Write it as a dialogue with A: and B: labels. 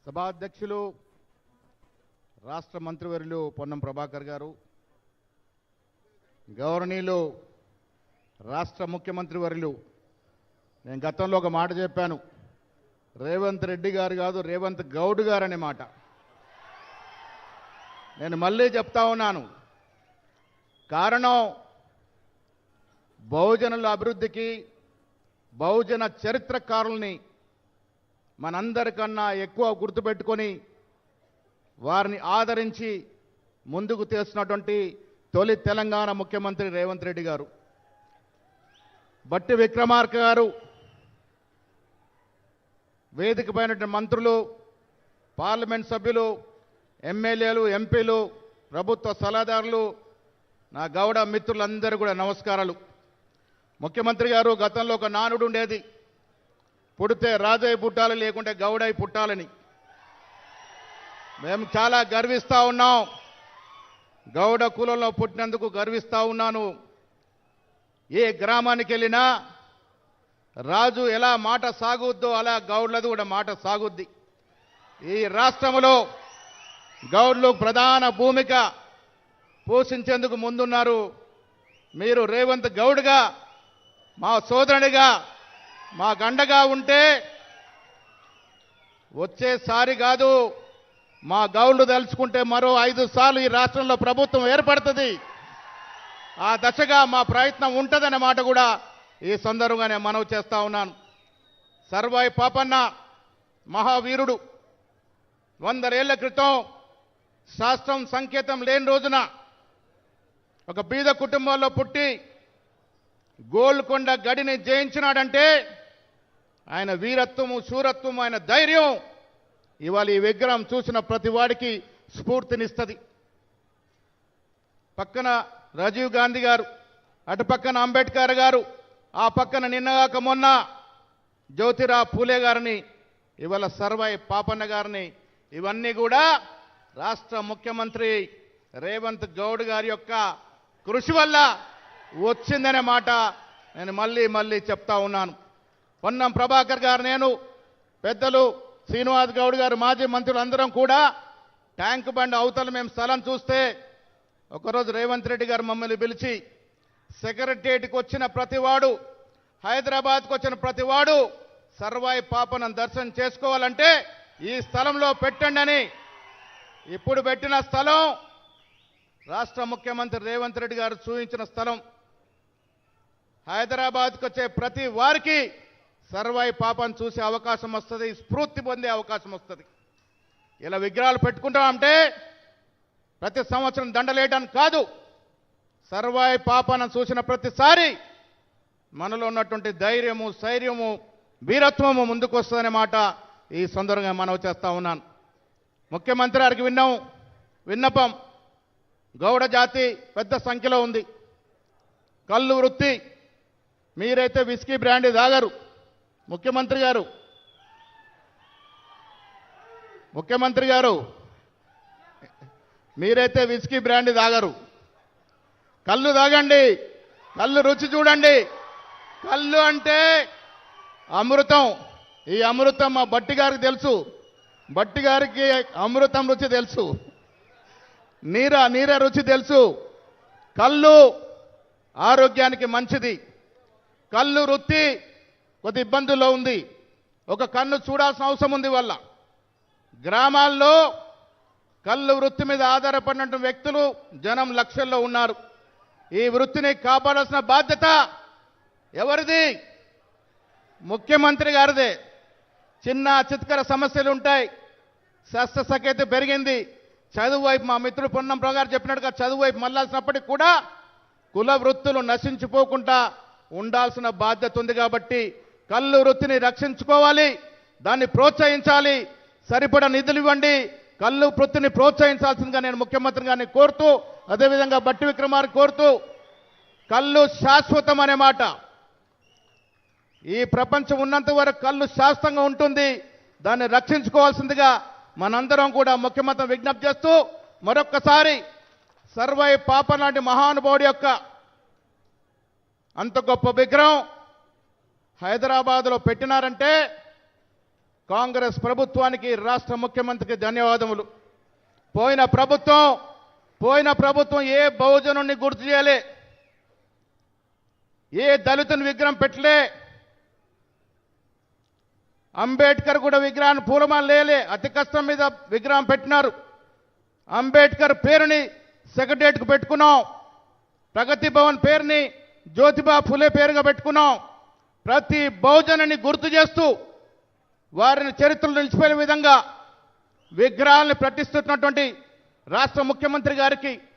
A: సభాధ్యక్షులు రాష్ట్ర మంత్రివర్యులు పొన్నం ప్రభాకర్ గారు, గౌరవనీయులు రాష్ట్ర ముఖ్యమంత్రి వర్యులు, నేను గతంలో ఒక మాట చెప్పాను, రేవంత్ రెడ్డి గారు కాదు రేవంత్ గౌడ్ గారు అనే మాట నేను మళ్ళీ చెప్తా ఉన్నాను. కారణం బహుజనుల అభివృద్ధికి బహుజన చరిత్రకారుల్ని మనందరికన్నా ఎక్కువ గుర్తుపెట్టుకొని వారిని ఆదరించి ముందుకు తీస్తున్నటువంటి తొలి తెలంగాణ ముఖ్యమంత్రి రేవంత్ రెడ్డి గారు. బట్టి విక్రమార్క గారు, వేదిక పైన మంత్రులు, పార్లమెంట్ సభ్యులు, ఎమ్మెల్యేలు, ఎంపీలు, ప్రభుత్వ సలహాదారులు, నా గౌడ మిత్రులందరూ కూడా నమస్కారాలు. ముఖ్యమంత్రి గారు, గతంలో ఒక నానుడు ఉండేది, పుడితే రాజయ్య పుట్టాలి లేకుంటే గౌడయ్య పుట్టాలని. మేము చాలా గర్విస్తూ ఉన్నాం, గౌడ కులంలో పుట్టినందుకు గర్విస్తూ ఉన్నాను. ఏ గ్రామానికి వెళ్ళినా రాజు ఎలా మాట సాగుద్దో అలా గౌడ్లది కూడా మాట సాగుద్ది. ఈ రాష్ట్రంలో గౌడ్లు ప్రధాన భూమిక పోషించేందుకు ముందున్నారు. మీరు రేవంత్ గౌడ్గా, మా సోదరుడిగా, మా గండగా ఉంటే వచ్చేసారి కాదు, మా గౌడ్లు తలుచుకుంటే మరో 5 సార్లు ఈ రాష్ట్రంలో ప్రభుత్వం ఏర్పడుతుంది. ఆ దశగా మా ప్రయత్నం ఉంటుందనే మాట కూడా ఈ సందర్భంగానే మనవి చేస్తా ఉన్నాను. సర్వాయి పాపన్న మహావీరుడు 100 ఏళ్ల క్రితం శాస్త్రం సంకేతం లేని రోజున ఒక బీద కుటుంబంలో పుట్టి గోల్కొండ గడిని జయించినాడంటే ఆయన వీరత్వము, శూరత్వము, ఆయన ధైర్యం ఇవాళ ఈ విగ్రహం చూసిన ప్రతి వాడికి స్ఫూర్తినిస్తుంది. పక్కన రాజీవ్ గాంధీ గారు, అటు పక్కన అంబేద్కర్ గారు, ఆ పక్కన నిన్నగాక మొన్న జ్యోతిరావు పూలే గారిని, ఇవాళ సర్వాయి పాపన్న గారిని, ఇవన్నీ కూడా రాష్ట్ర ముఖ్యమంత్రి రేవంత్ గౌడ్ గారి యొక్క కృషి వల్ల వచ్చిందనే మాట నేను మళ్ళీ చెప్తా ఉన్నాను. పొన్నం ప్రభాకర్ గారు, నేను, పెద్దలు శ్రీనివాస్ గౌడ్ గారు, మాజీ మంత్రులు అందరం కూడా ట్యాంక్ బండ్ అవతల మేము స్థలం చూస్తే ఒకరోజు రేవంత్ రెడ్డి గారు మమ్మల్ని పిలిచి, సెక్రటరియట్కి వచ్చిన ప్రతివాడు, హైదరాబాద్కు వచ్చిన ప్రతివాడు సర్వాయి పాపను దర్శనం చేసుకోవాలంటే ఈ స్థలంలో పెట్టండి అని, ఇప్పుడు పెట్టిన స్థలం రాష్ట్ర ముఖ్యమంత్రి రేవంత్ రెడ్డి గారు చూపించిన స్థలం. హైదరాబాద్కు వచ్చే ప్రతి వారికి సర్వాయి పాపను చూసే అవకాశం వస్తుంది, స్ఫూర్తి పొందే అవకాశం వస్తుంది. ఇలా విగ్రహాలు పెట్టుకుంటామంటే ప్రతి సంవత్సరం దండలేయడానికి కాదు, సర్వాయి పాపను చూసిన ప్రతిసారి మనలో ఉన్నటువంటి ధైర్యము, శైర్యము, వీరత్వము ముందుకు వస్తుందనే మాట ఈ సందర్భంగా మనవి చేస్తా ఉన్నాను. ముఖ్యమంత్రి గారికి విన్నపం, గౌడ జాతి పెద్ద సంఖ్యలో ఉంది. కళ్ళు వృత్తి, మీరైతే విస్కీ బ్రాండీ తాగరు. ముఖ్యమంత్రి గారు మీరైతే విస్కీ బ్రాండీ తాగరు, కళ్ళు తాగండి, కళ్ళు రుచి చూడండి. కళ్ళు అంటే అమృతం. ఈ అమృతం మా బట్టి గారికి తెలుసు, బట్టి గారికి అమృతం రుచి తెలుసు, నీర రుచి తెలుసు. కళ్ళు ఆరోగ్యానికి మంచిది. కళ్ళు వృత్తి కొద్ది ఇబ్బందుల్లో ఉంది. ఒక కన్ను చూడాల్సిన అవసరం ఉంది. వల్ల గ్రామాల్లో కళ్ళు వృత్తి మీద ఆధారపడిన వ్యక్తులు జనం లక్షల్లో ఉన్నారు. ఈ వృత్తిని కాపాడాల్సిన బాధ్యత ఎవరిది? ముఖ్యమంత్రి గారిదే. చిన్న చిత్కర సమస్యలు ఉంటాయి, శస్త్రసఖ్యత పెరిగింది, చదువు వైపు మా మిత్రుడు పొన్నం గారు చెప్పినట్టుగా చదువు వైపు మళ్ళాల్సినప్పటికీ కూడా కుల వృత్తులు నశించిపోకుండా ఉండాల్సిన బాధ్యత ఉంది. కాబట్టి కళ్ళు వృత్తిని రక్షించుకోవాలి, దాన్ని ప్రోత్సహించాలి, సరిపడా నిధులు ఇవ్వండి, కళ్ళు వృత్తిని ప్రోత్సహించాల్సిందిగా నేను ముఖ్యమంత్రి గారిని కోరుతూ, అదేవిధంగా బట్టి విక్రమార్క కోరుతూ, కళ్ళు శాశ్వతం అనే మాట, ఈ ప్రపంచం ఉన్నంత వరకు కళ్ళు శాశ్వతంగా ఉంటుంది, దాన్ని రక్షించుకోవాల్సిందిగా మనందరం కూడా ముఖ్యమంత్రి విజ్ఞప్తి చేస్తూ, మరొక్కసారి సర్వాయి పాప లాంటి మహానుభావుడి యొక్క అంత గొప్ప విగ్రహం హైదరాబాద్లో పెట్టినారంటే కాంగ్రెస్ ప్రభుత్వానికి, రాష్ట్ర ముఖ్యమంత్రికి ధన్యవాదములు. పోయిన ప్రభుత్వం ఏ బహుజనుడిని గుర్తు చేయలే, ఏ దళితుని విగ్రహం పెట్టలే, అంబేద్కర్ కూడా విగ్రహాన్ని పూలమాల లేలే, అతి కష్టం మీద విగ్రహం పెట్టినారు. అంబేద్కర్ పేరుని సెక్రటరియట్కు పెట్టుకున్నాం. ప్రగతి భవన్ పేరుని జ్యోతిబా ఫులే పేరుగా పెట్టుకున్నాం. ప్రతి బహుజనుని గుర్తు చేస్తూ వారిని చరిత్రలో నిలిచిపోయే విధంగా విగ్రహాలను ప్రతిష్ఠిస్తున్నటువంటి రాష్ట్ర ముఖ్యమంత్రి గారికి